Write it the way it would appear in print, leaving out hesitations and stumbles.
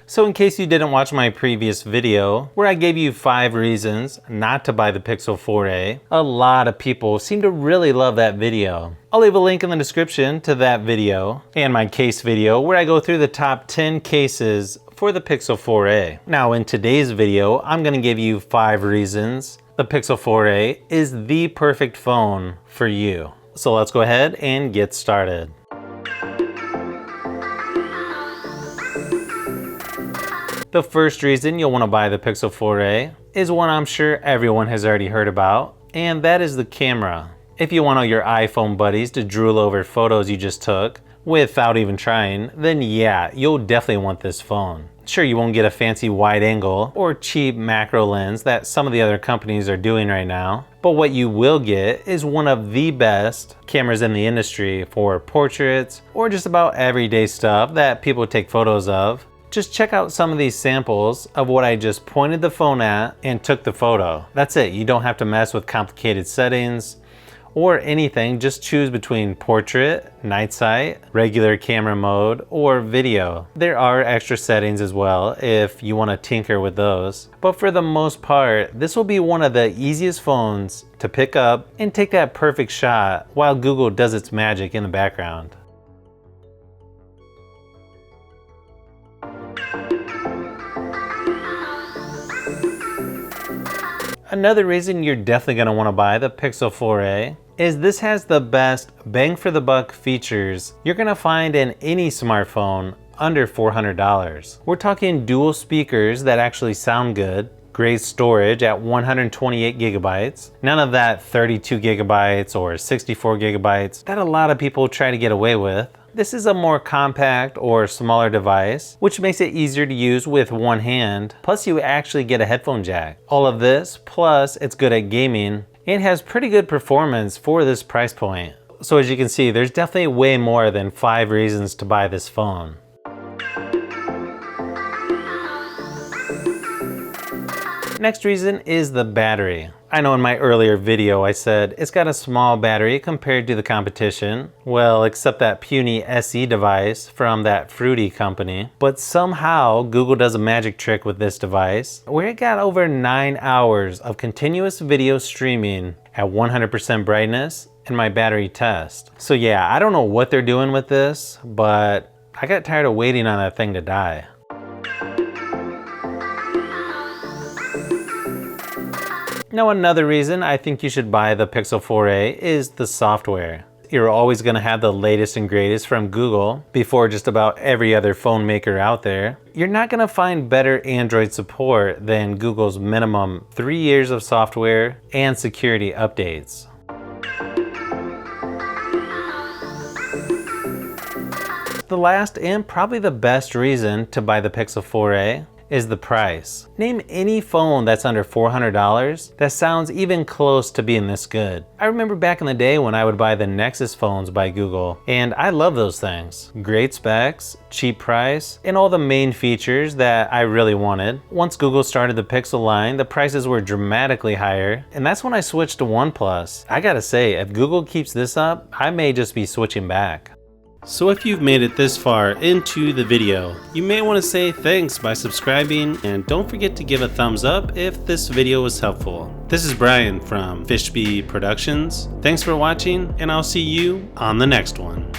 So in case you didn't watch my previous video where I gave you 5 reasons not to buy the Pixel 4a, a lot of people seem to really love that video. I'll leave a link in the description to that video and my case video where I go through the top 10 cases for the Pixel 4a. Now in today's video, I'm going to give you 5 reasons the Pixel 4a is the perfect phone for you. So let's go ahead and get started. The first reason you'll want to buy the Pixel 4a is one I'm sure everyone has already heard about, and that is the camera. If you want all your iPhone buddies to drool over photos you just took without even trying, then yeah, you'll definitely want this phone. Sure, you won't get a fancy wide angle or cheap macro lens that some of the other companies are doing right now, but what you will get is one of the best cameras in the industry for portraits or just about everyday stuff that people take photos of. Just check out some of these samples of what I just pointed the phone at and took the photo. That's it. You don't have to mess with complicated settings or anything. Just choose between portrait, night sight, regular camera mode, or video. There are extra settings as well if you want to tinker with those. But for the most part, this will be one of the easiest phones to pick up and take that perfect shot while Google does its magic in the background. Another reason you're definitely going to want to buy the Pixel 4a is this has the best bang for the buck features you're going to find in any smartphone under $400. We're talking dual speakers that actually sound good, great storage at 128 gigabytes, none of that 32 gigabytes or 64 gigabytes that a lot of people try to get away with. This is a more compact or smaller device, which makes it easier to use with one hand, plus you actually get a headphone jack. All of this, plus it's good at gaming, and has pretty good performance for this price point. So as you can see, there's definitely way more than 5 reasons to buy this phone. Next reason is the battery. I know in my earlier video I said it's got a small battery compared to the competition. Well, except that puny SE device from that Fruity company. But somehow Google does a magic trick with this device where it got over 9 hours of continuous video streaming at 100% brightness in my battery test. So yeah, I don't know what they're doing with this, but I got tired of waiting on that thing to die. Now another reason I think you should buy the Pixel 4a is the software. You're always going to have the latest and greatest from Google before just about every other phone maker out there. You're not going to find better Android support than Google's minimum 3 years of software and security updates. The last and probably the best reason to buy the Pixel 4a is the price. Name any phone that's under $400 that sounds even close to being this good. I remember back in the day when I would buy the Nexus phones by Google, and I love those things. Great specs, cheap price, and all the main features that I really wanted. Once Google started the Pixel line, the prices were dramatically higher, and that's when I switched to OnePlus. I gotta say, if Google keeps this up, I may just be switching back. So if you've made it this far into the video, you may want to say thanks by subscribing, and don't forget to give a thumbs up if this video was helpful. This is Brian from Fishbee Productions. Thanks for watching, and I'll see you on the next one.